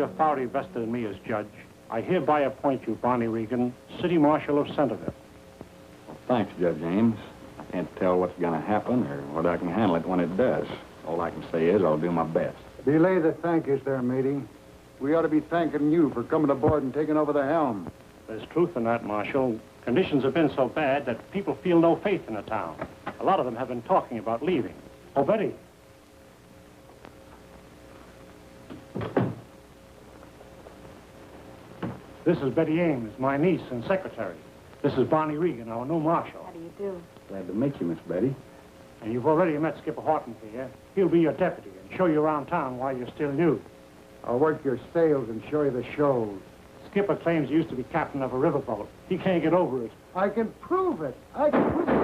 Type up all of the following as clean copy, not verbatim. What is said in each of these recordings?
Authority vested in me as judge, I hereby appoint you, Barney Regan, City Marshal of Centerville. Well, thanks, Judge Ames. I can't tell what's going to happen or whether I can handle it when it does. All I can say is I'll do my best. Belay the thank yous there, matey. We ought to be thanking you for coming aboard and taking over the helm. There's truth in that, Marshal. Conditions have been so bad that people feel no faith in the town. A lot of them have been talking about leaving. Oh, Betty. This is Betty Ames, my niece and secretary. This is Barney Regan, our new marshal. How do you do? Glad to meet you, Miss Betty. And you've already met Skipper Horton here. He'll be your deputy and show you around town while you're still new. I'll work your sails and show you the shows. Skipper claims he used to be captain of a riverboat. He can't get over it. I can prove it. I can prove it.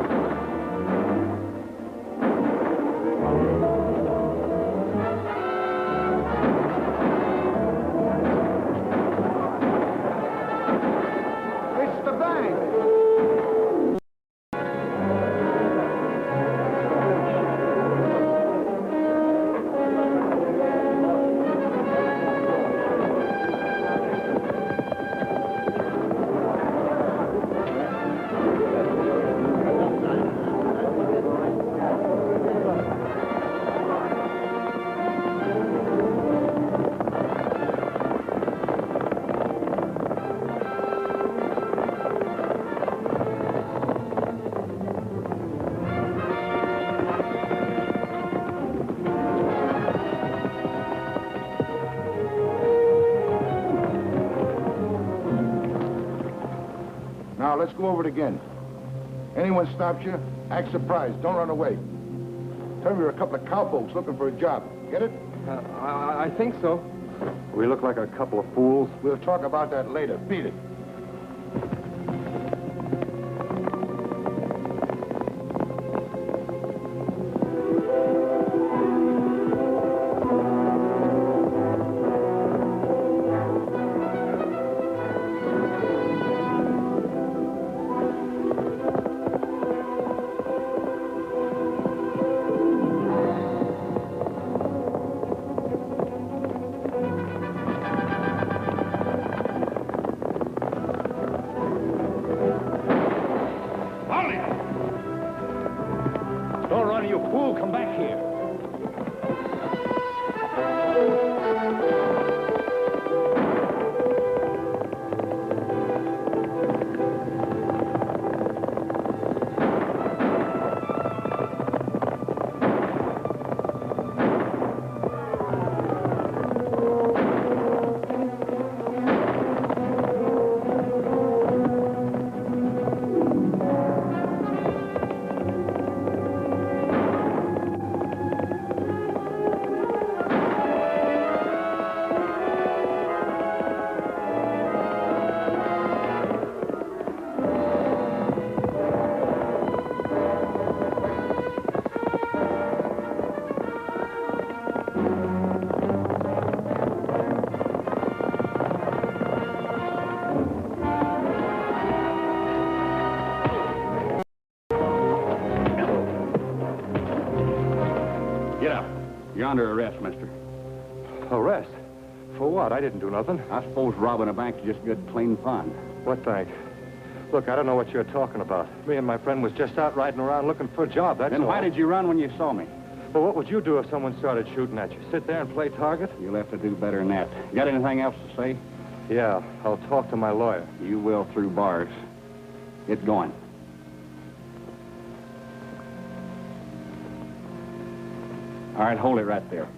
Now, let's go over it again. Anyone stops you, act surprised. Don't run away. Tell me you're a couple of cowpokes looking for a job. Get it? I think so. We look like a couple of fools. We'll talk about that later. Beat it. Don't run, you fool. Come back here. You're under arrest, mister. Arrest? For what? I didn't do nothing. I suppose robbing a bank is just good, clean fun. What bank? Look, I don't know what you're talking about. Me and my friend was just out riding around looking for a job, that's all. Then why did you run when you saw me? Well, what would you do if someone started shooting at you? Sit there and play target? You'll have to do better than that. Got anything else to say? Yeah, I'll talk to my lawyer. You will through bars. Get going. All right, hold it right there.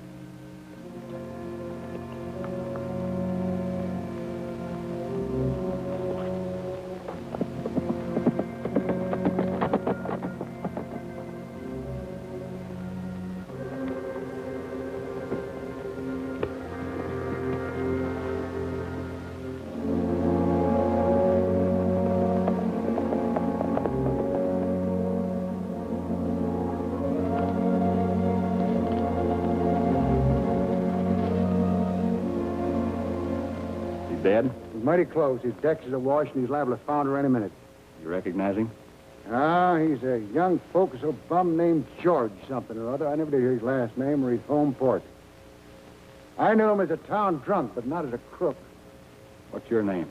Dead? He's mighty close. His decks is awash, and he's liable to founder any minute. You recognize him? Ah, he's a young Focuso bum named George something or other. I never did hear his last name or his home port. I knew him as a town drunk, but not as a crook. What's your name?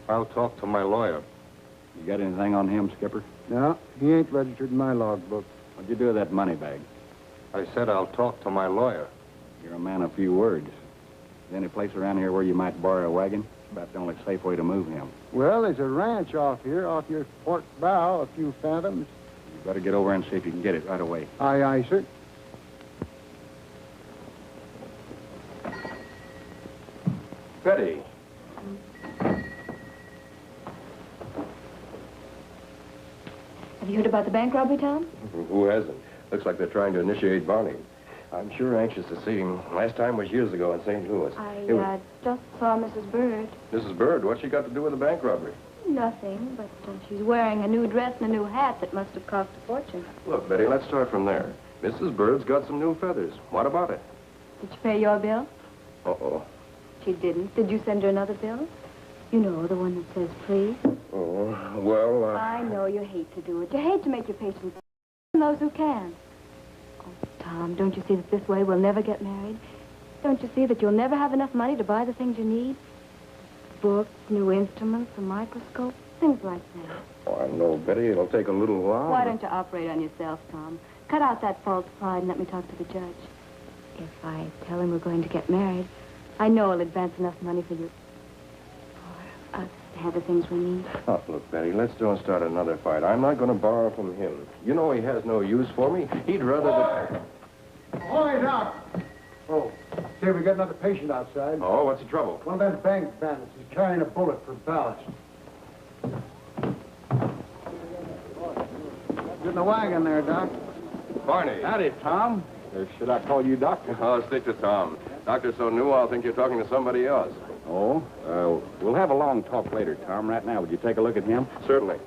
I'll talk to my lawyer. You got anything on him, Skipper? No, he ain't registered in my logbook. What'd you do with that money bag? I said I'll talk to my lawyer. You're a man of few words. Any place around here where you might borrow a wagon? It's about the only safe way to move him. Well, there's a ranch off here, off your port bow, a few fathoms. You better get over and see if you can get it right away. Aye, aye, sir. Betty. Have you heard about the bank robbery, Tom? Who hasn't? Looks like they're trying to initiate Barney. I'm sure anxious to see him. Last time was years ago in St. Louis. I just saw Mrs. Bird. Mrs. Bird, what's she got to do with the bank robbery? Nothing, but she's wearing a new dress and a new hat that must have cost a fortune. Look, Betty, let's start from there. Mrs. Bird's got some new feathers. What about it? Did she pay your bill? Uh-oh. She didn't. Did you send her another bill? You know, the one that says please. Oh, well, I know you hate to do it. You hate to make your patients and those who can. Oh, Tom, don't you see that this way we'll never get married? Don't you see that you'll never have enough money to buy the things you need? Books, new instruments, a microscope, things like that. Oh, I know, Betty. It'll take a little while. Why don't you operate on yourself, Tom? Cut out that false pride and let me talk to the judge. If I tell him we're going to get married, I know he'll advance enough money for you. For us to have the things we need. Oh, look, Betty, let's don't start another fight. I'm not going to borrow from him. You know he has no use for me. He'd rather... Hold it out! Oh, say, we got another patient outside. Oh, what's the trouble? One of them bank bandits is carrying a bullet for ballast. Get in the wagon there, Doc. Barney. Howdy, Tom. Or should I call you Doctor? Oh, stick to Tom. Doctor's so new, I'll think you're talking to somebody else. Oh, we'll have a long talk later, Tom. Right now, would you take a look at him? Certainly.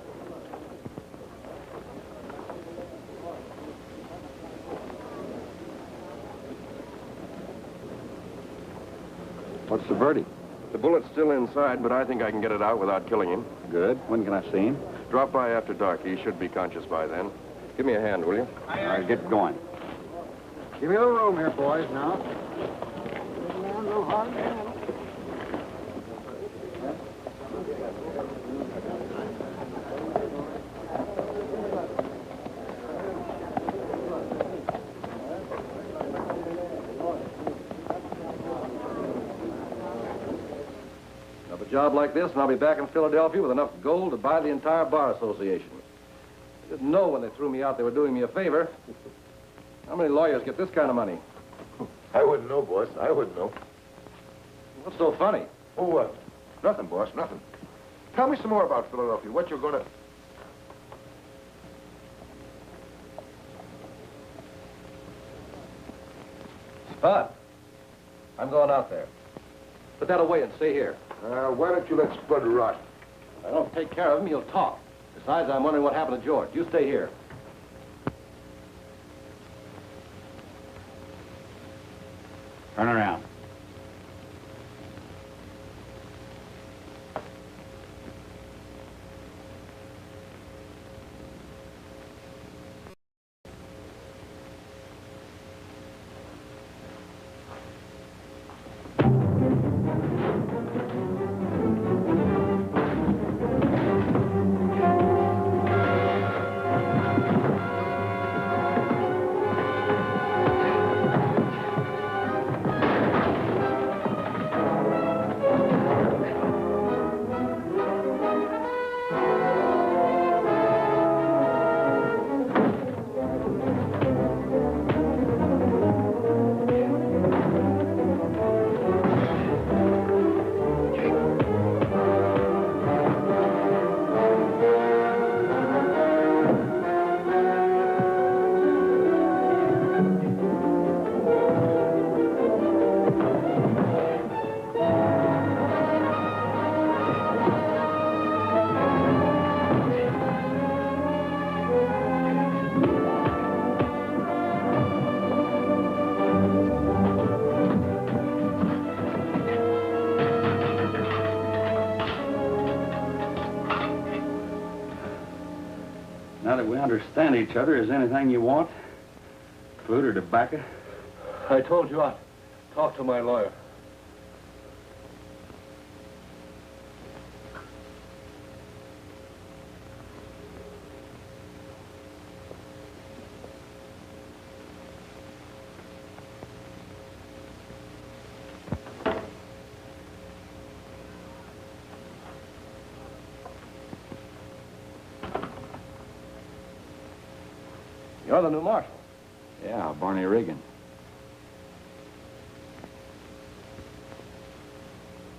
What's the verdict? The bullet's still inside, but I think I can get it out without killing him. Good. When can I see him? Drop by after dark. He should be conscious by then. Give me a hand, will you? All right, get going. Give me a little room here, boys, now. No hard man. Have a job like this, and I'll be back in Philadelphia with enough gold to buy the entire Bar Association. I didn't know when they threw me out they were doing me a favor. How many lawyers get this kind of money? I wouldn't know, boss. I wouldn't know. What's so funny? Oh, what? Nothing, boss, nothing. Tell me some more about Philadelphia. What you're gonna... Spud, I'm going out there. Put that away and stay here. Why don't you let Spud rot? If I don't take care of him, he'll talk. Besides, I'm wondering what happened to George. You stay here. Turn around. Now that we understand each other, is there anything you want? Food or tobacco? I told you I'd talk to my lawyer. You're the new marshal. Yeah, Barney Regan.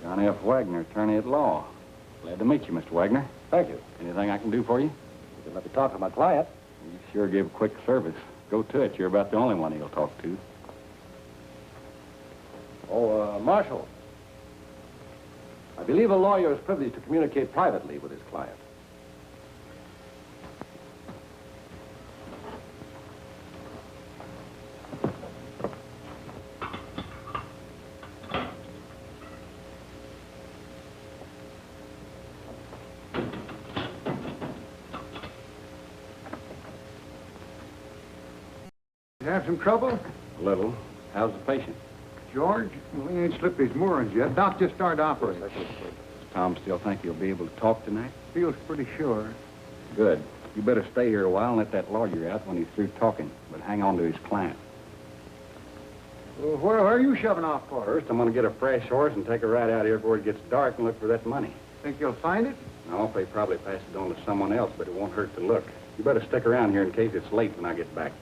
John F. Wagner, attorney at law. Glad to meet you, Mr. Wagner. Thank you. Anything I can do for you? You can let me talk to my client. You sure give quick service. Go to it. You're about the only one he'll talk to. Marshal. I believe a lawyer is privileged to communicate privately with his client. You have some trouble? A little. How's the patient? George? Well, he ain't slipped his moorings yet. Doc just started operating. Does Tom still think he'll be able to talk tonight? Feels pretty sure. Good. You better stay here a while and let that lawyer out when he's through talking. But hang on to his client. Well, where are you shoving off for? First, I'm going to get a fresh horse and take a ride out here before it gets dark and look for that money. Think you'll find it? No, they probably pass it on to someone else, but it won't hurt to look. You better stick around here in case it's late when I get back.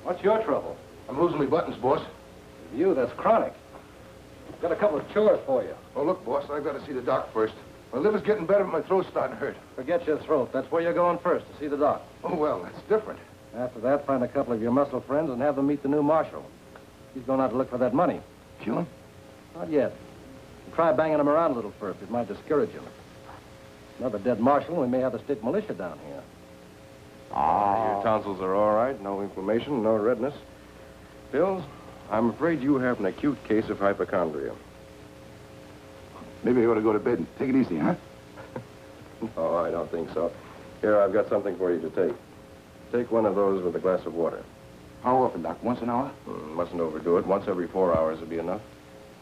What's your trouble? I'm losing my buttons, boss. With you, that's chronic. I've got a couple of chores for you. Oh, look, boss, I've got to see the doc first. My liver's getting better, but my throat's starting to hurt. Forget your throat. That's where you're going first, to see the doc. Oh, well, that's different. After that, find a couple of your muscle friends and have them meet the new marshal. He's going out to look for that money. Kill him? Not yet. Try banging him around a little first. It might discourage him. Another dead marshal, and we may have to stick militia down here. Your tonsils are all right. No inflammation, no redness. Pills? I'm afraid you have an acute case of hypochondria. Maybe I ought to go to bed and take it easy, huh? No, I don't think so. Here, I've got something for you to take. Take one of those with a glass of water. How often, Doc? Once an hour? Mustn't overdo it. Once every 4 hours would be enough.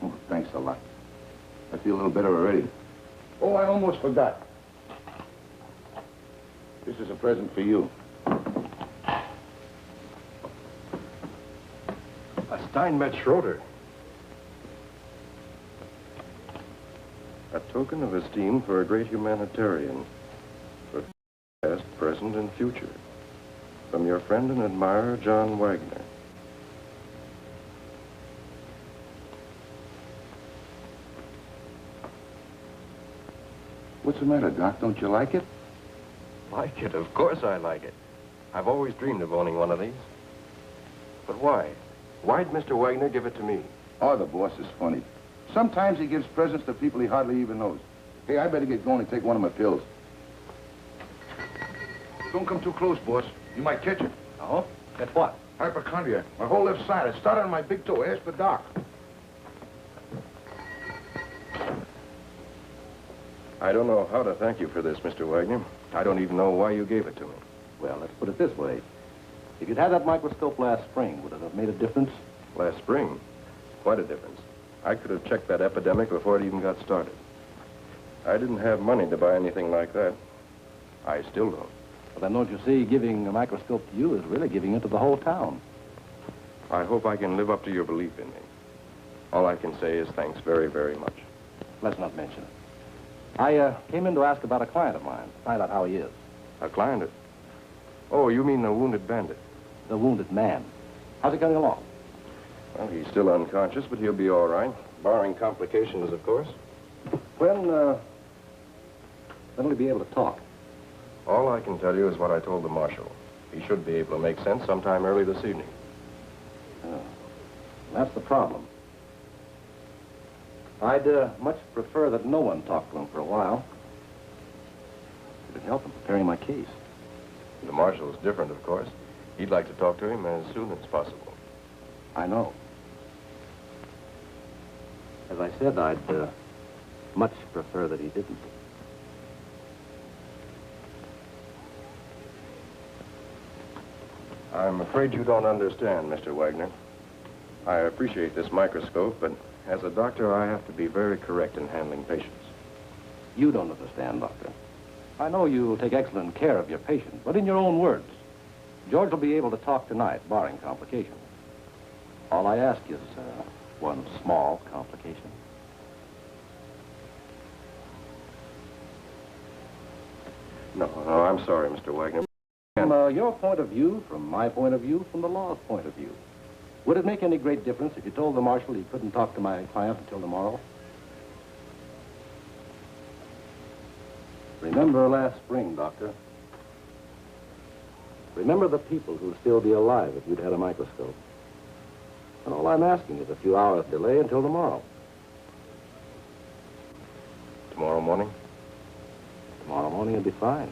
Oh, thanks a lot. I feel a little better already. Oh, I almost forgot. This is a present for you. A Steinmetz Schroeder. A token of esteem for a great humanitarian. For past, present, and future. From your friend and admirer, John Wagner. What's the matter, Doc? Don't you like it? Like it? Of course I like it. I've always dreamed of owning one of these. But why? Why'd Mr. Wagner give it to me? Oh, the boss is funny. Sometimes he gives presents to people he hardly even knows. Hey, I better get going and take one of my pills. Don't come too close, boss. You might catch it. Oh? Catch what? Hypochondria. My whole left side. It started on my big toe. Ask the doc. I don't know how to thank you for this, Mr. Wagner. I don't even know why you gave it to me. Well, let's put it this way. If you'd had that microscope last spring, would it have made a difference? Last spring? Quite a difference. I could have checked that epidemic before it even got started. I didn't have money to buy anything like that. I still don't. Well, then don't you see, giving a microscope to you is really giving it to the whole town. I hope I can live up to your belief in me. All I can say is thanks very, very much. Let's not mention it. I came in to ask about a client of mine, find out how he is. A client? Oh, you mean the wounded bandit? The wounded man. How's he coming along? Well, he's still unconscious, but he'll be all right. Barring complications, of course. When will he be able to talk? All I can tell you is what I told the marshal. He should be able to make sense sometime early this evening. Oh, that's the problem. I'd much prefer that no one talked to him for a while. It'd help in preparing my case. The marshal's different, of course. He'd like to talk to him as soon as possible. I know. As I said, I'd much prefer that he didn't. I'm afraid you don't understand, Mr. Wagner. I appreciate this microscope, but as a doctor, I have to be very correct in handling patients. You don't understand, Doctor. I know you take excellent care of your patient, but in your own words, George will be able to talk tonight, barring complications. All I ask is one small complication. No, I'm sorry, Mr. Wagner. From your point of view, from my point of view, from the law's point of view, would it make any great difference if you told the marshal he couldn't talk to my client until tomorrow? Remember last spring, Doctor. Remember the people who'd still be alive if you'd had a microscope. And all I'm asking is a few hours delay until tomorrow. Tomorrow morning? Tomorrow morning will be fine.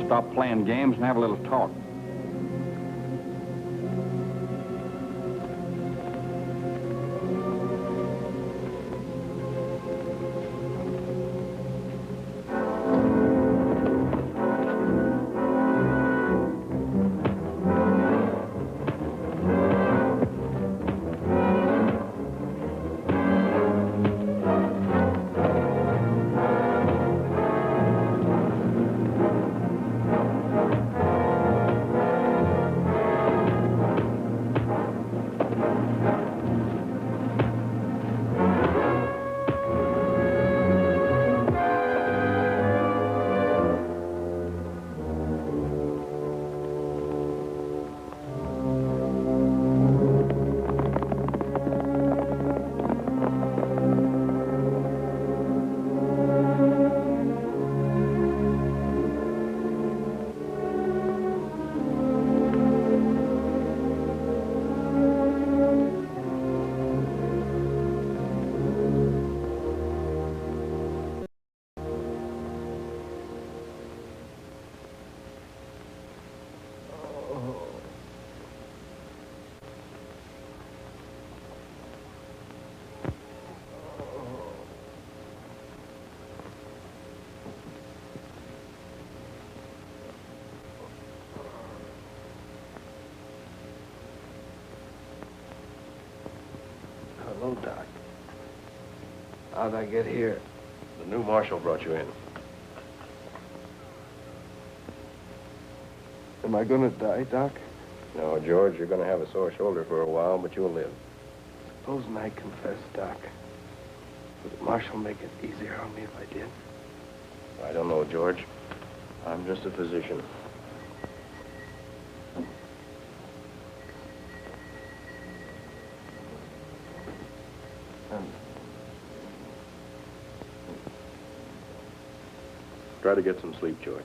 Stop playing games and have a little talk. Hello, Doc. How'd I get here? The new marshal brought you in. Am I gonna die, Doc? No, George, you're going to have a sore shoulder for a while, but you'll live. Supposing I confess, Doc. Would the marshal make it easier on me if I did? I don't know, George. I'm just a physician. Try to get some sleep, George.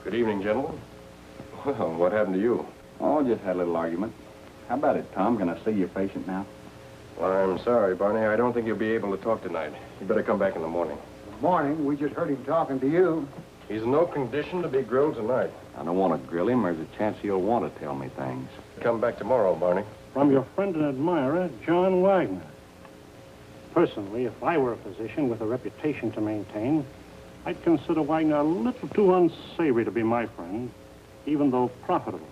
Good evening, gentlemen. Well, what happened to you? Oh, just had a little argument. How about it, Tom? Can I see your patient now? Well, I'm sorry, Barney. I don't think you'll be able to talk tonight. You better come back in the morning. Good morning. We just heard him talking to you. He's in no condition to be grilled tonight. I don't want to grill him. There's a chance he'll want to tell me things. Come back tomorrow, Barney. From your friend and admirer, John Wagner. Personally, if I were a physician with a reputation to maintain, I'd consider Wagner a little too unsavory to be my friend, even though profitable.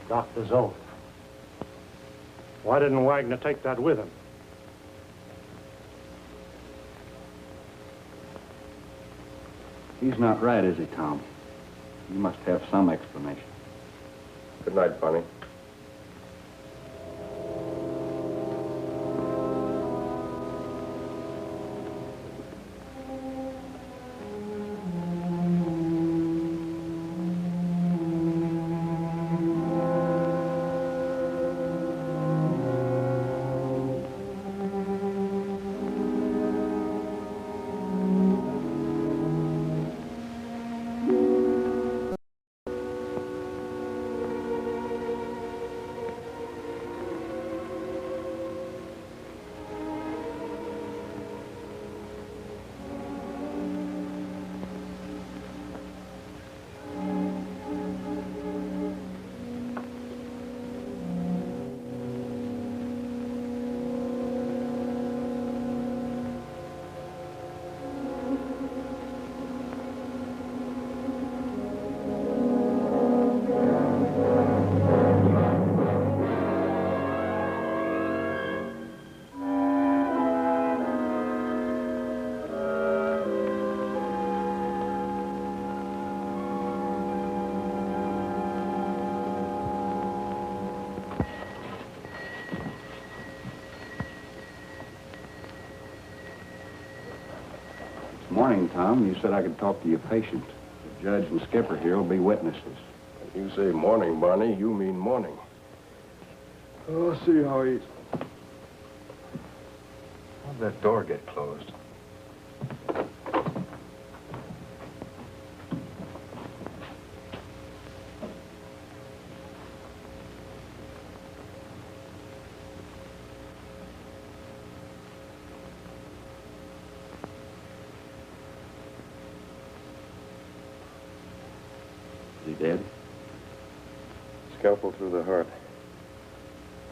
Doctor's oath. Why didn't Wagner take that with him? He's not right, is he, Tom? You must have some explanation. Good night, Barney. Morning, Tom. You said I could talk to your patient. The judge and skipper here will be witnesses. When you say morning, Barney, you mean morning. Oh, see how he... How'd that door get closed? Is he dead? Scalpel through the heart.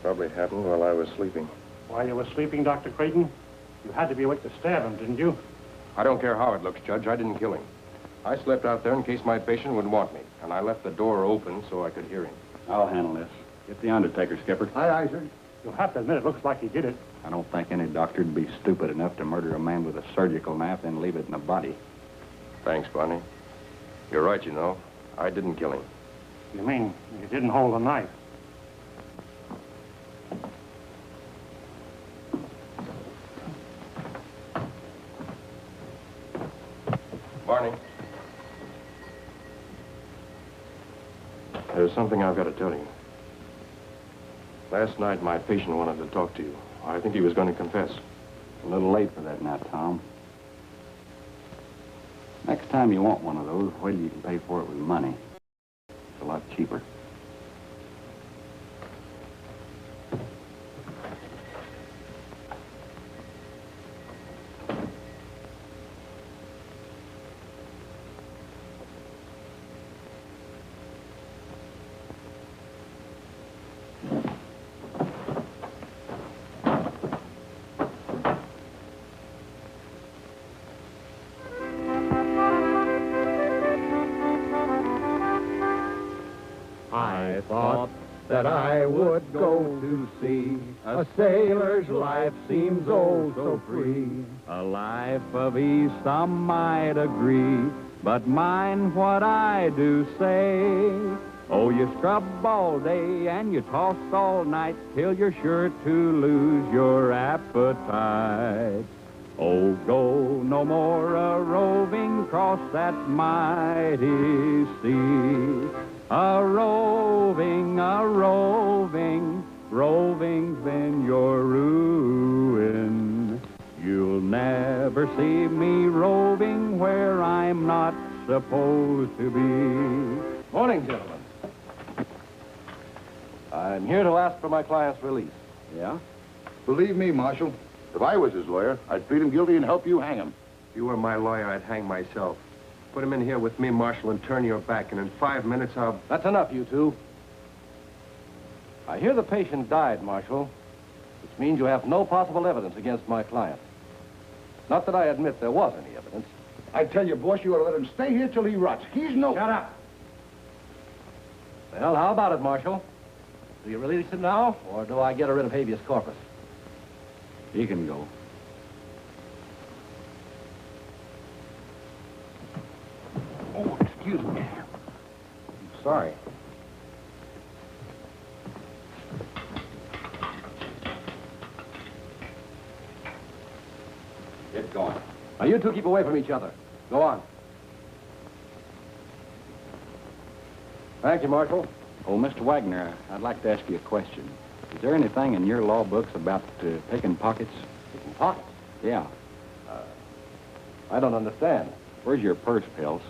Probably happened while I was sleeping. While you were sleeping, Dr. Creighton, you had to be awake to stab him, didn't you? I don't care how it looks, Judge. I didn't kill him. I slept out there in case my patient would want me, and I left the door open so I could hear him. I'll handle this. Get the undertaker, skipper. Aye, aye, sir. You'll have to admit it looks like he did it. I don't think any doctor would be stupid enough to murder a man with a surgical knife and leave it in the body. Thanks, Barney. You're right, you know. I didn't kill him. You mean you didn't hold a knife? Barney. There's something I've got to tell you. Last night, my patient wanted to talk to you. I think he was going to confess. A little late for that now, Tom. Next time you want one of those, wait till you can pay for it with money. It's a lot cheaper. I thought that I would go to sea. A sailor's life seems oh so free. A life of ease some might agree, but mind what I do say. Oh, you scrub all day and you toss all night till you're sure to lose your appetite. Oh, go no more a-roving across that mighty sea. A-roving, roving's been your ruin. You'll never see me roving where I'm not supposed to be. Morning, gentlemen. I'm here to ask for my client's release. Yeah? Believe me, Marshal, if I was his lawyer, I'd plead him guilty and help you hang him. If you were my lawyer, I'd hang myself. Put him in here with me, Marshal, and turn your back, and in 5 minutes I'll... That's enough, you two. I hear the patient died, Marshal, which means you have no possible evidence against my client. Not that I admit there was any evidence. I tell you, boss, you ought to let him stay here till he rots. He's no... Shut up. Well, how about it, Marshal? Do you release him now, or do I get rid of habeas corpus? He can go. Oh, excuse me. I'm sorry. Get going. Now, you two keep away from each other. Go on. Thank you, Marshal. Oh, Mr. Wagner, I'd like to ask you a question. Is there anything in your law books about picking pockets? Picking pockets? Yeah. I don't understand. Where's your purse, Pills?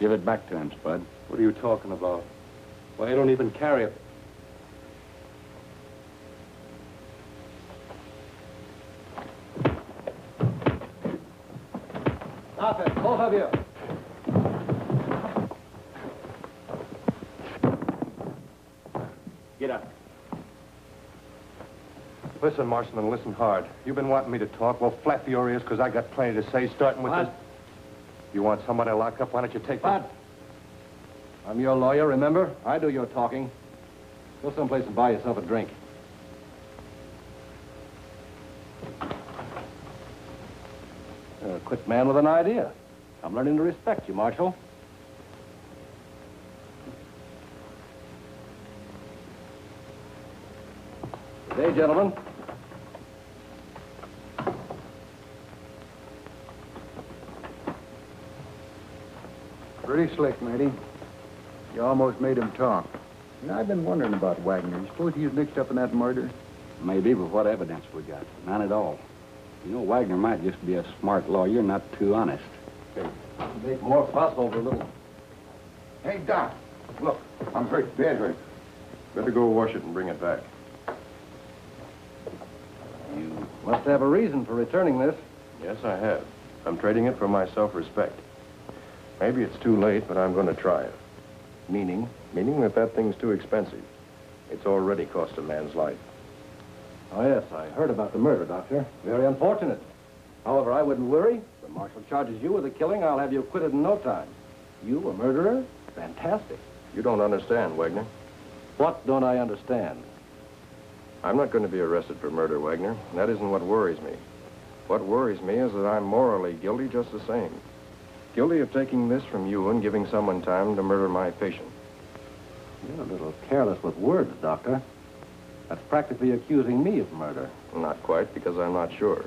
Give it back to him, Spud. What are you talking about? Why, I don't even carry it. Stop it, both of you. Get up. Listen, Marshal, listen hard. You've been wanting me to talk. Well, flap your ears, because I got plenty to say, starting with What? this. You want somebody to lock up? Why don't you take Bud, I'm your lawyer, remember? I do your talking. Go someplace and buy yourself a drink. You're a quick man with an idea. I'm learning to respect you, Marshal. Good day, gentlemen. Pretty slick, matey. You almost made him talk. You know, I've been wondering about Wagner. You suppose he's mixed up in that murder? Maybe, but what evidence we got? None at all. You know, Wagner might just be a smart lawyer, not too honest. Make more fuss over a little. Hey, Doc, look, I'm hurt, bad hurt. Better go wash it and bring it back. You must have a reason for returning this. Yes, I have. I'm trading it for my self-respect. Maybe it's too late, but I'm going to try it. Meaning? Meaning that thing's too expensive. It's already cost a man's life. Oh, yes, I heard about the murder, Doctor. Very unfortunate. However, I wouldn't worry. If the marshal charges you with a killing, I'll have you acquitted in no time. You, a murderer? Fantastic. You don't understand, Wagner. What don't I understand? I'm not going to be arrested for murder, Wagner. That isn't what worries me. What worries me is that I'm morally guilty just the same. Guilty of taking this from you and giving someone time to murder my patient. You're a little careless with words, Doctor. That's practically accusing me of murder. Not quite, because I'm not sure.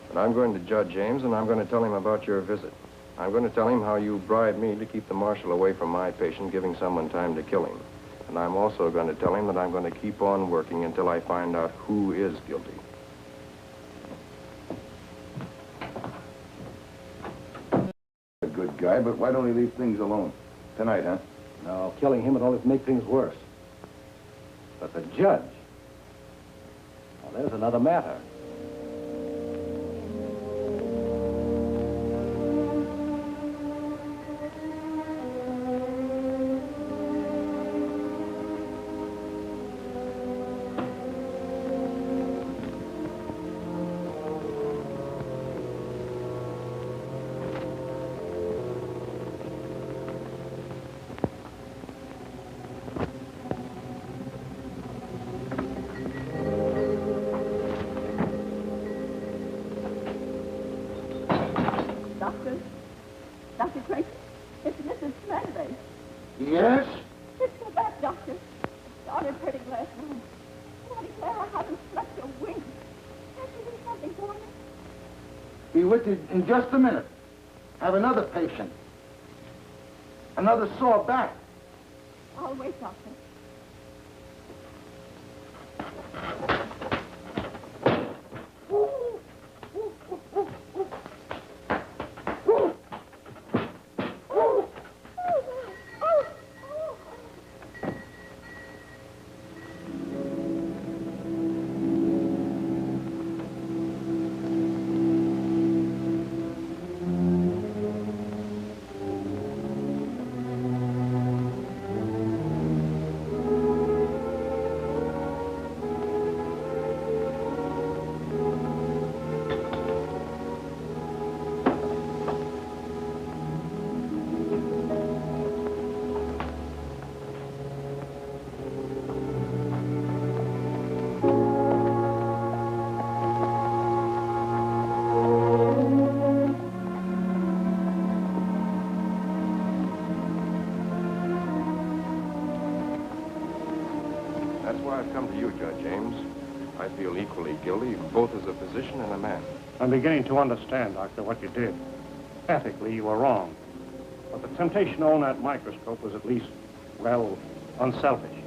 But I'm going to Judge James, and I'm going to tell him about your visit. I'm going to tell him how you bribed me to keep the marshal away from my patient, giving someone time to kill him. And I'm also going to tell him that I'm going to keep on working until I find out who is guilty. A good guy, but why don't he leave things alone? Tonight, huh? No, killing him would only make things worse. But the judge, well, there's another matter. Dr. Tracy, it's Mrs. Saturday. Yes? Just go back, Doctor. Started hurting last night. I declare I haven't slept a wink. Can't you do something for me? Be with you in just a minute. Have another patient. Another sore back. I'll wait, Doctor. Judge James. I feel equally guilty, both as a physician and a man. I'm beginning to understand, Doctor, what you did. Ethically, you were wrong. But the temptation to own that microscope was at least, well, unselfish.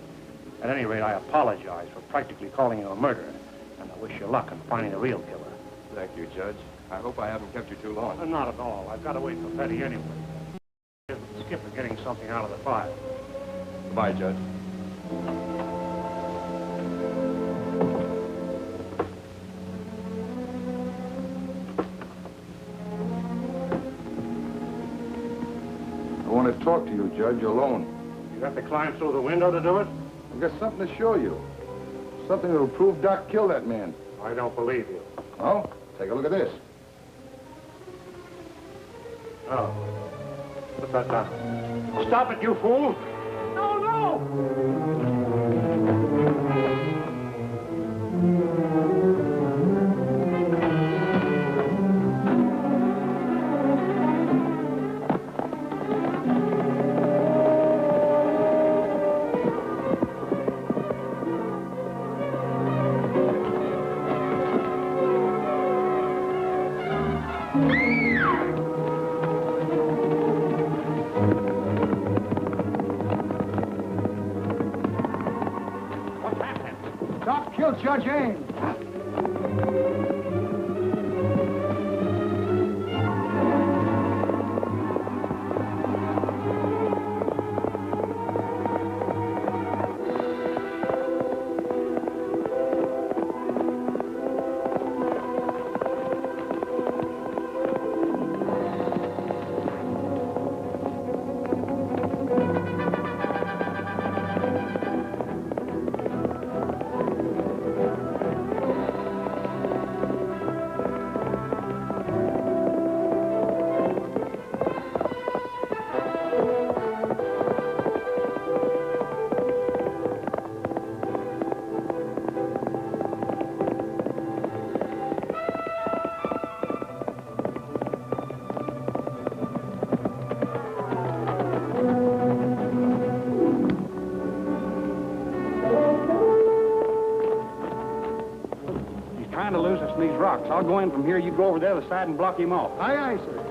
At any rate, I apologize for practically calling you a murderer, and I wish you luck in finding the real killer. Thank you, Judge. I hope I haven't kept you too long. Not at all. I've got to wait for Betty anyway. Skip for getting something out of the file. Goodbye, Judge. I want to talk to you, Judge, alone. You have to climb through the window to do it? I've got something to show you. Something that'll prove Doc killed that man. I don't believe you. Oh? Take a look at this. Oh. Put that down. Stop it, you fool! No, no! Doc killed Judge Ames. Trying to lose us in these rocks. I'll go in from here. You go over the other side and block him off. Aye, aye, sir.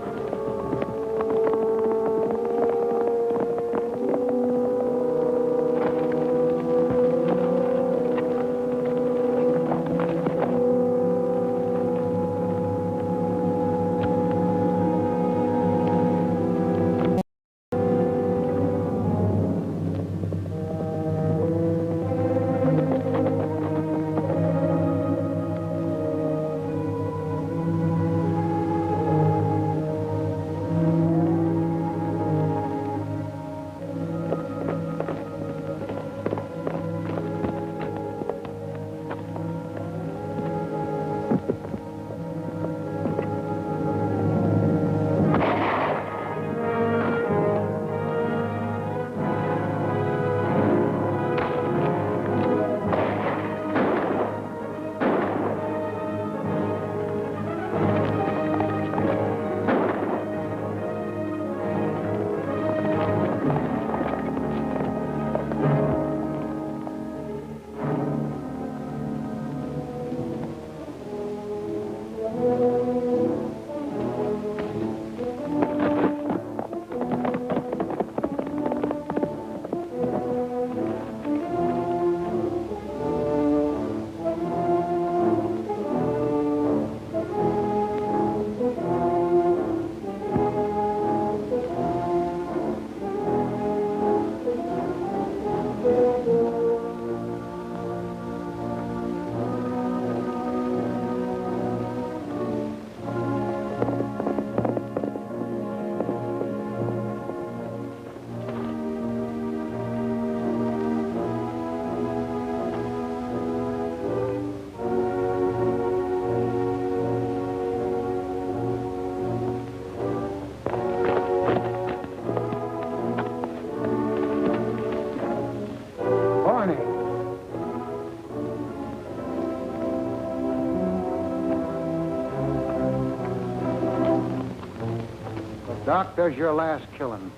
Doc, there's your last killing.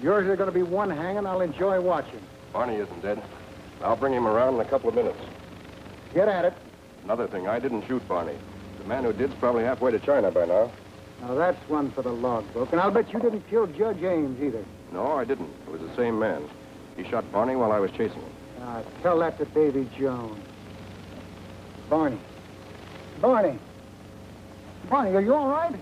Yours are going to be one hanging I'll enjoy watching. Barney isn't dead. I'll bring him around in a couple of minutes. Get at it. Another thing, I didn't shoot Barney. The man who did's probably halfway to China by now. Now, that's one for the logbook. And I'll bet you didn't kill Judge Ames either. No, I didn't. It was the same man. He shot Barney while I was chasing him. Tell that to Davy Jones. Barney. Barney. Barney, are you all right?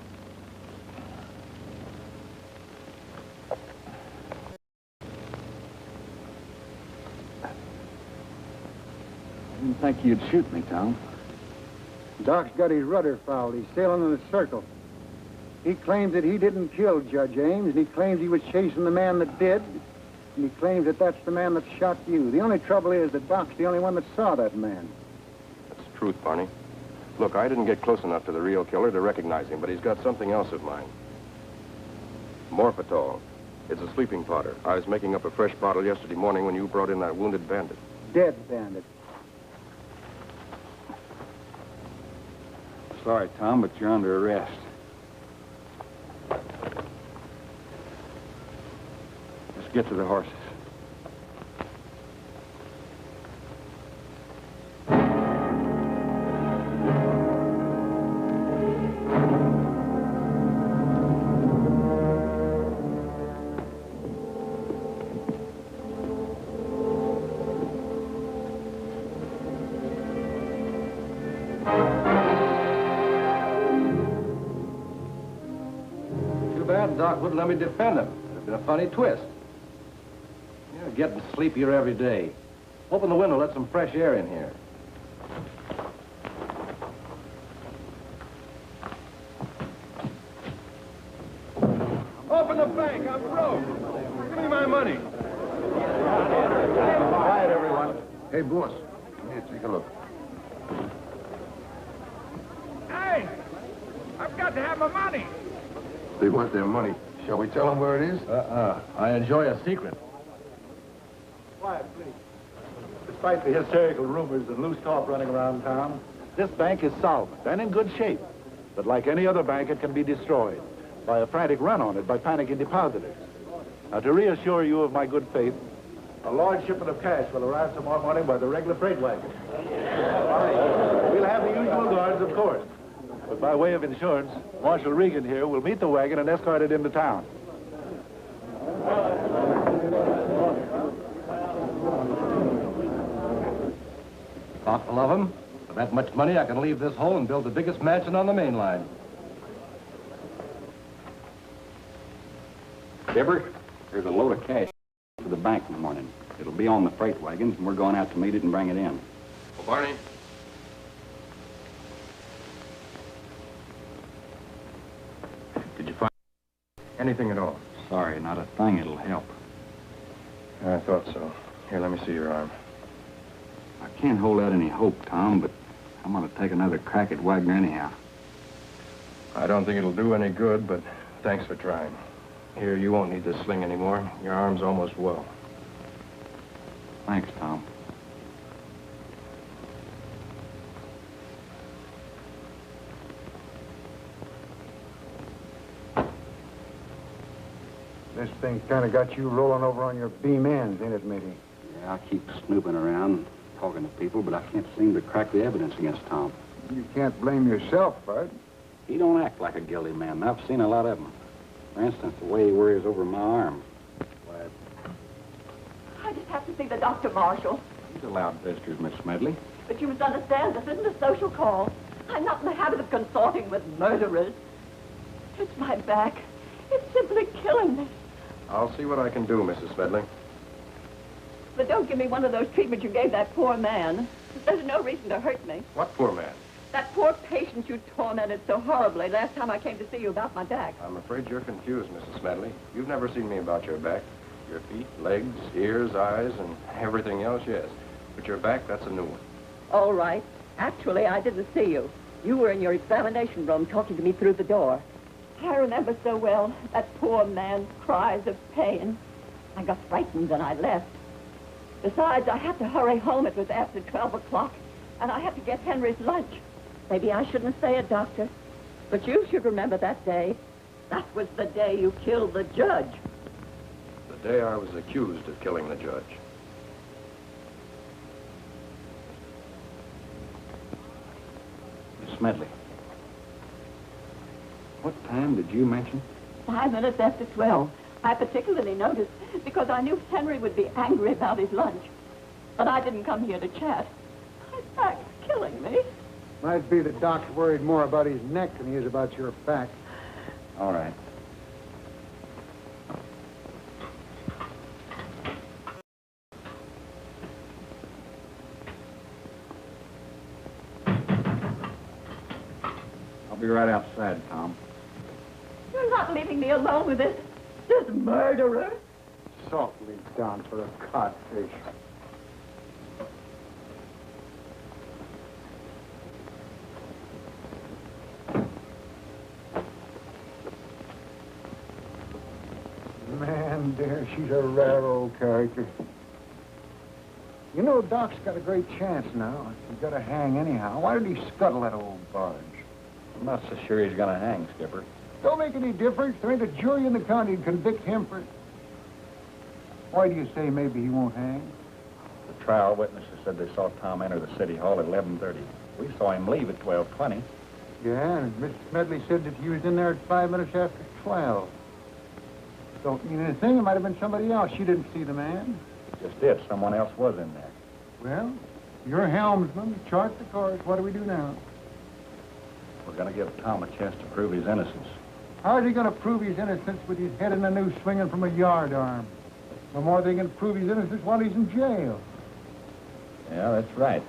I didn't think you'd shoot me, Tom. Doc's got his rudder fouled. He's sailing in a circle. He claims that he didn't kill Judge Ames, and he claims he was chasing the man that did, and he claims that that's the man that shot you. The only trouble is that Doc's the only one that saw that man. That's the truth, Barney. Look, I didn't get close enough to the real killer to recognize him, but he's got something else of mine. Morphetol. It's a sleeping powder. I was making up a fresh bottle yesterday morning when you brought in that wounded bandit. Dead bandit. Sorry, Tom, but you're under arrest. Let's get to the horses. Doc wouldn't let me defend him. It'd been a funny twist. You're getting sleepier every day. Open the window, let some fresh air in here. Open the bank. I'm broke. Give me my money. Quiet, everyone. Hey, boss. Here, take a look. Hey! I've got to have my money. They want their money. Shall we tell them where it is? I enjoy a secret. Quiet, please. Despite the hysterical rumors and loose talk running around town, this bank is solvent and in good shape. But like any other bank, it can be destroyed by a frantic run on it by panicking depositors. Now, to reassure you of my good faith, a large shipment of cash will arrive tomorrow morning by the regular freight wagon. We'll have the usual guards, of course. But by way of insurance, Marshal Regan here will meet the wagon and escort it into town. Thoughtful of him. For that much money, I can leave this hole and build the biggest mansion on the main line. Gibber, there's a load of cash for the bank in the morning. It'll be on the freight wagons, and we're going out to meet it and bring it in. Well, Barney. Did you find anything at all? Sorry, not a thing. It'll help. I thought so. Here, let me see your arm. I can't hold out any hope, Tom, but I'm going to take another crack at Wagner anyhow. I don't think it'll do any good, but thanks for trying. Here, you won't need this sling anymore. Your arm's almost well. Thanks, Tom. This thing kind of got you rolling over on your beam ends, ain't it, matey? Yeah, I keep snooping around, talking to people, but I can't seem to crack the evidence against Tom. You can't blame yourself, Bud. He don't act like a guilty man, and I've seen a lot of them. For instance, the way he worries over my arm. Why, I just have to see the doctor, Marshal. he's allowed visitors, Miss Smedley. But you must understand, this isn't a social call. I'm not in the habit of consorting with murderers. It's my back. It's simply killing me. I'll see what I can do, Mrs. Smedley. But don't give me one of those treatments you gave that poor man. There's no reason to hurt me. What poor man? That poor patient you tormented so horribly last time I came to see you about my back. I'm afraid you're confused, Mrs. Smedley. You've never seen me about your back. Your feet, legs, ears, eyes, and everything else, yes. But your back, that's a new one. All right. Actually, I didn't see you. You were in your examination room talking to me through the door. I remember so well that poor man's cries of pain. I got frightened and I left. Besides, I had to hurry home. It was after 12 o'clock, and I had to get Henry's lunch. Maybe I shouldn't say it, Doctor, but you should remember that day. That was the day you killed the judge. The day I was accused of killing the judge. Medley. What time did you mention? 5 minutes after 12. I particularly noticed because I knew Henry would be angry about his lunch. But I didn't come here to chat. My back's killing me. Might be the doc's worried more about his neck than he is about your back. All right. I'll be right outside, Tom. You're not leaving me alone with this murderer. Softly down for a codfish. Man, dear, she's a rare old character. You know, Doc's got a great chance now. He's got to hang anyhow. Why did he scuttle that old barge? I'm not so sure he's gonna hang, Skipper. Don't make any difference. There ain't a jury in the county to convict him for... Why do you say maybe he won't hang? The trial witnesses said they saw Tom enter the city hall at 11:30. We saw him leave at 12:20. Yeah, and Mrs. Medley said that he was in there at 5 minutes after 12. Don't mean anything. It might have been somebody else. She didn't see the man. Just did. Someone else was in there. Well, you're a helmsman. Chart the course. What do we do now? We're gonna give Tom a chance to prove his innocence. How's he going to prove his innocence with his head in a noose swinging from a yardarm? No more than he can prove his innocence while he's in jail. Yeah, that's right.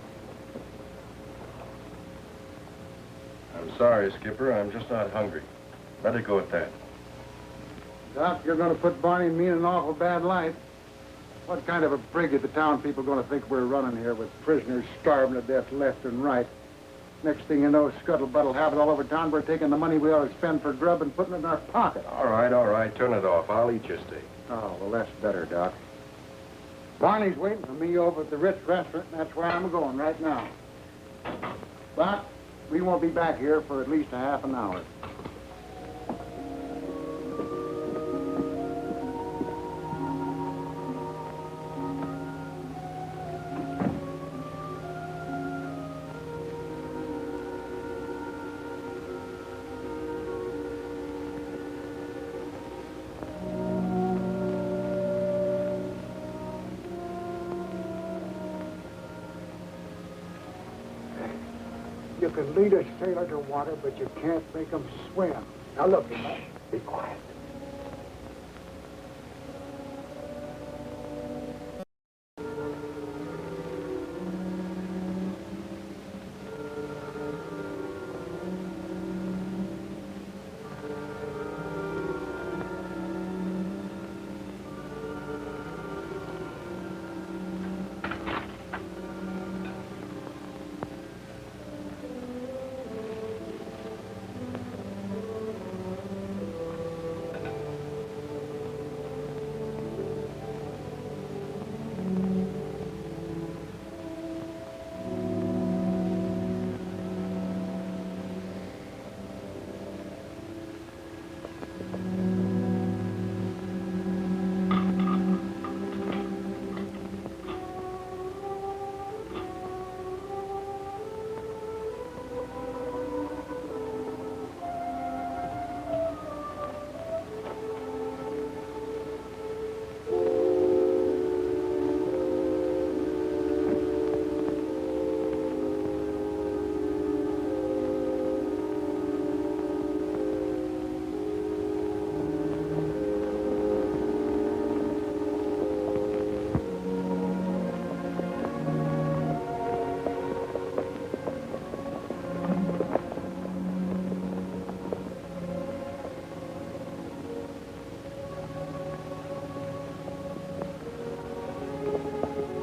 I'm sorry, Skipper. I'm just not hungry. Let it go at that. Doc, you're going to put Barney and me in an awful bad light. What kind of a brig are the town people going to think we're running here with prisoners starving to death left and right? Next thing you know, scuttlebutt will have it all over town. We're taking the money we ought to spend for grub and putting it in our pocket. All right. Turn it off. I'll eat your steak. Oh, well, that's better, Doc. Barney's waiting for me over at the Ritz restaurant, and that's where I'm going right now. But we won't be back here for at least a half an hour. You can lead a sailor to water, but you can't make him swim. Now look, be quiet.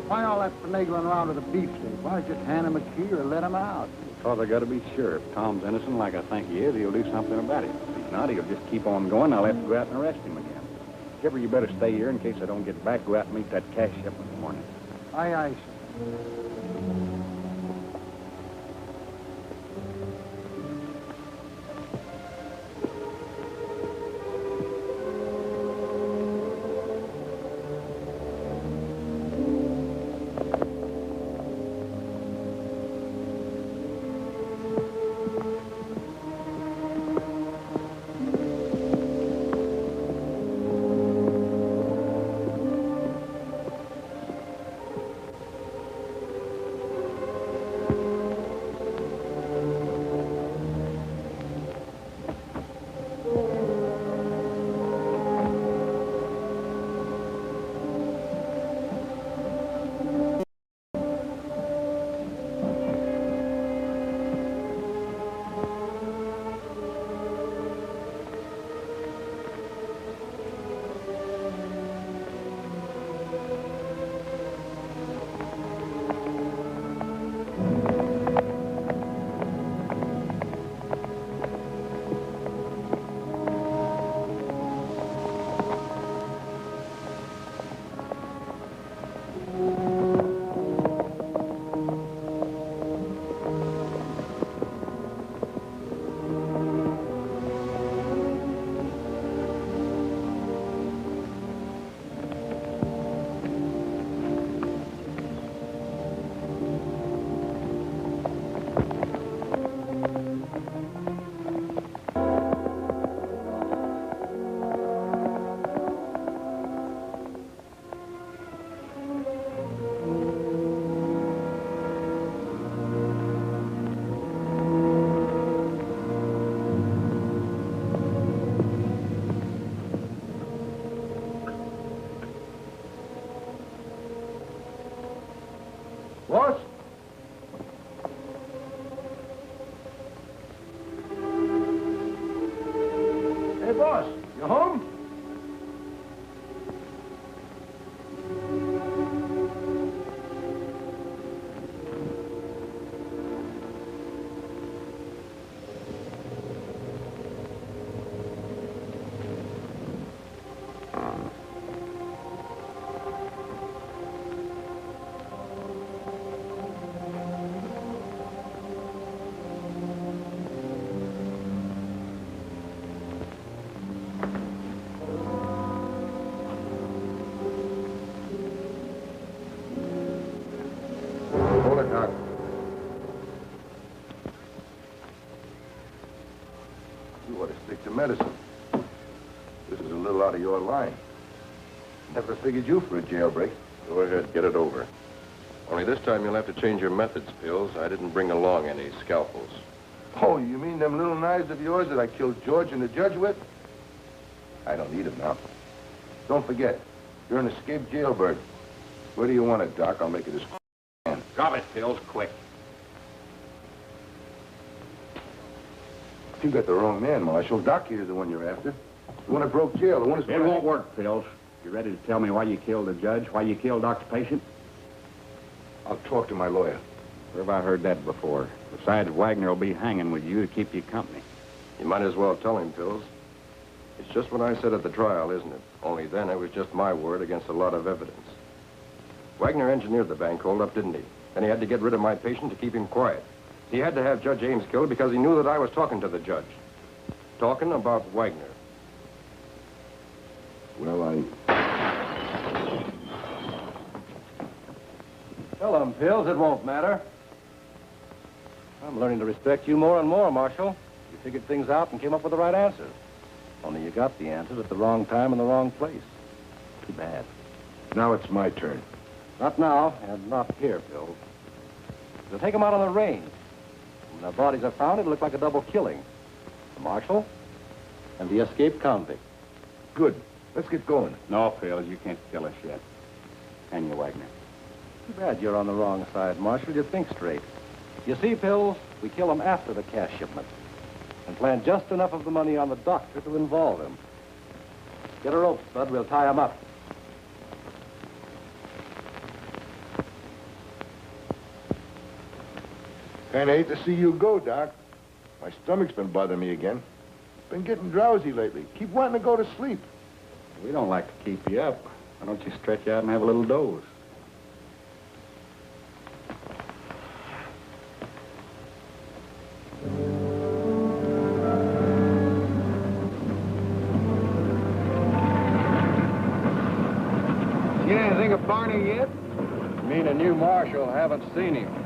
Why all that finagling around with a beefsteak? Why not just hand him a key or let him out? Because I got to be sure. If Tom's innocent like I think he is, he'll do something about it. If he's not, he'll just keep on going. I'll have to go out and arrest him again. Skipper, you better stay here in case I don't get back. Go out and meet that cash shipment in the morning. Aye, aye, sir. medicine. This is a little out of your line. Never figured you for a jailbreak. Go ahead, get it over. Only this time you'll have to change your methods, Pills. I didn't bring along any scalpels. Oh, you mean them little knives of yours that I killed George and the judge with? I don't need them now. Don't forget, you're an escaped jailbird. Where do you want it, Doc? I'll make it as quick as I can. Drop it, Pills, quick. You got the wrong man, Marshal. Doc here's the one you're after. The one that broke jail, the one that's... It won't work, Pills. You ready to tell me why you killed the judge, why you killed Doc's patient? I'll talk to my lawyer. Where have I heard that before? Besides, Wagner will be hanging with you to keep you company. You might as well tell him, Pills. It's just what I said at the trial, isn't it? Only then it was just my word against a lot of evidence. Wagner engineered the bank holdup, didn't he? And he had to get rid of my patient to keep him quiet. He had to have Judge Ames killed because he knew that I was talking to the judge. Talking about Wagner. Well, Tell them, Pills, it won't matter. I'm learning to respect you more and more, Marshal. You figured things out and came up with the right answers. Only you got the answers at the wrong time and the wrong place. Too bad. now it's my turn. Not now, and not here, Pills. They'll take them out on the range. When their bodies are found, it'll look like a double killing. The marshal and the escaped convict. Good. Let's get going. No, Phil, you can't kill us yet. Can you, Wagner? Too bad you're on the wrong side, Marshal. You think straight. You see, Pills, we kill him after the cash shipment and plant just enough of the money on the doctor to involve him. Get a rope, Spud. We'll tie him up. Kinda hate to see you go, Doc. My stomach's been bothering me again. Been getting drowsy lately. Keep wanting to go to sleep. We don't like to keep you up. Why don't you stretch out and have a little doze? Seen anything of Barney yet? Me and a new marshal haven't seen him.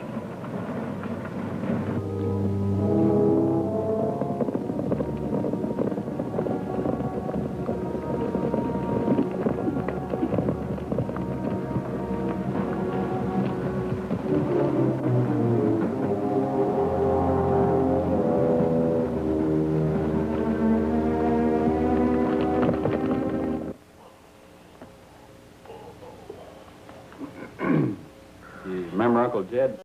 Remember Uncle Jed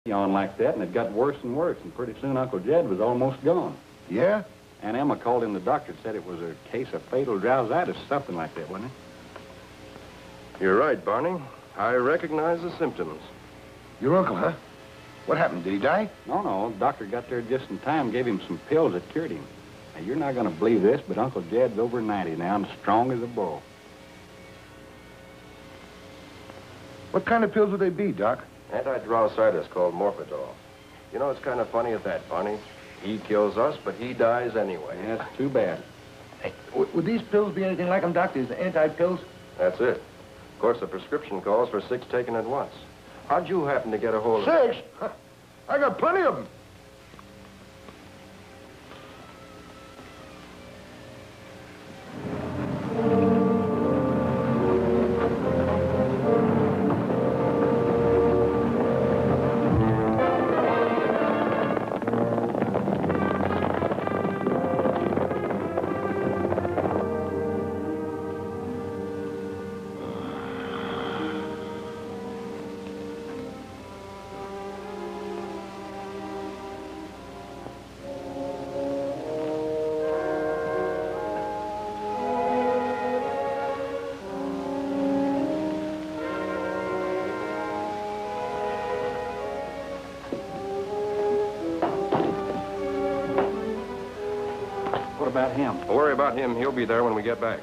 yawned like that, and it got worse and worse, and pretty soon Uncle Jed was almost gone. Yeah? Aunt Emma called in the doctor, said it was a case of fatal drowsitis, something like that, wasn't it? You're right, Barney. I recognize the symptoms. Your uncle, huh? What happened? Did he die? No, doctor got there just in time, gave him some pills that cured him. Now, you're not going to believe this, but Uncle Jed's over 90 now and strong as a bull. What kind of pills would they be, Doc? Anti-drowsitis called Morphidol. You know, it's kind of funny at that, Barney. He kills us, but he dies anyway. Yeah, that's too bad. Hey, would these pills be anything like them, Doctor? Is the anti-pills? That's it. Of course, the prescription calls for 6 taken at once. How'd you happen to get a hold of... 6? Huh. I got plenty of them. What about him? Don't worry about him. He'll be there when we get back.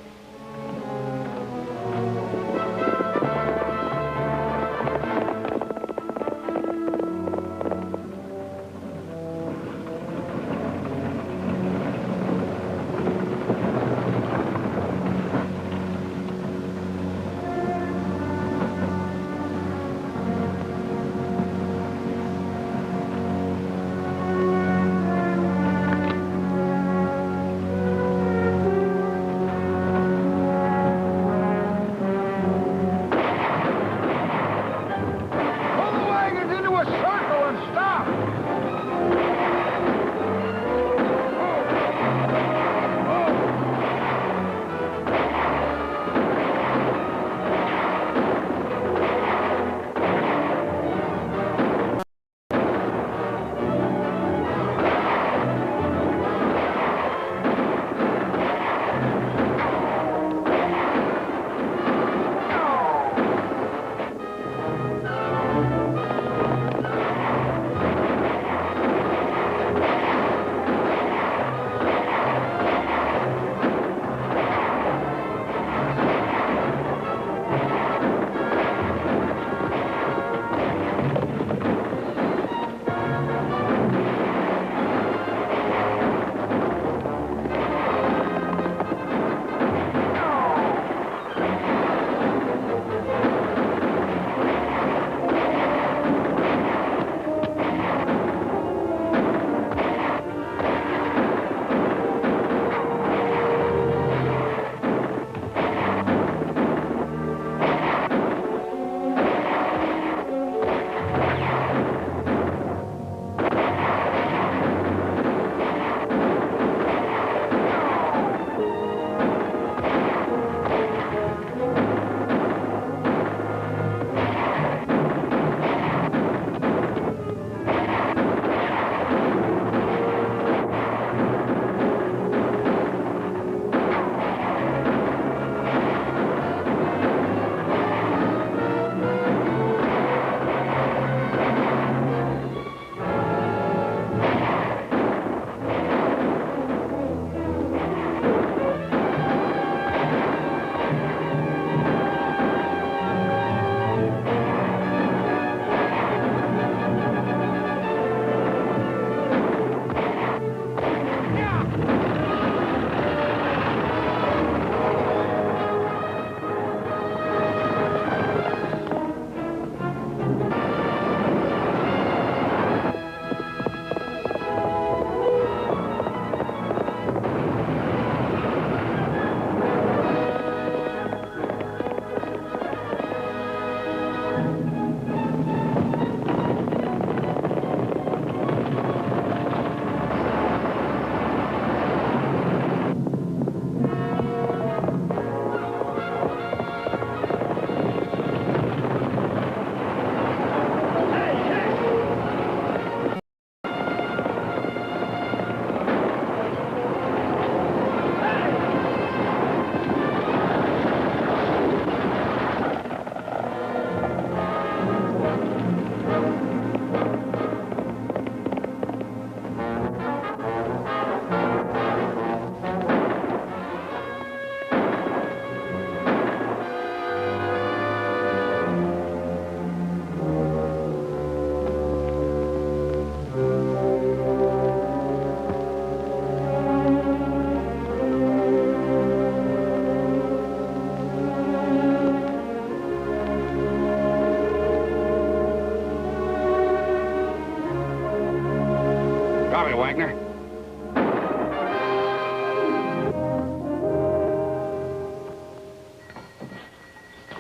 Copy, Wagner.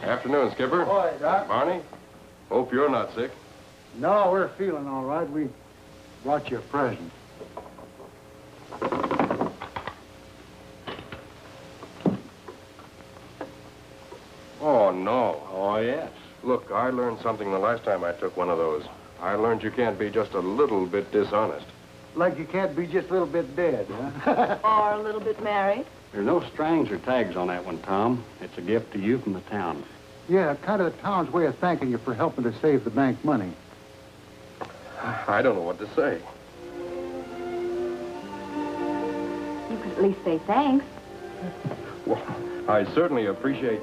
Afternoon, Skipper. Boy, Doc. Barney, hope you're not sick. No, we're feeling all right. We brought you a present. Oh, no. Oh, yes. Look, I learned something the last time I took one of those. I learned you can't be just a little bit dishonest. Like you can't be just a little bit dead, huh? Or a little bit married. There's no strings or tags on that one, Tom. It's a gift to you from the town. Yeah, kind of the town's way of thanking you for helping to save the bank money. I don't know what to say. You could at least say thanks. Well, I certainly appreciate...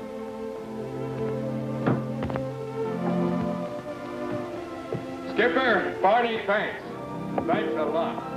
Skipper, Barney, thanks. Thanks a lot.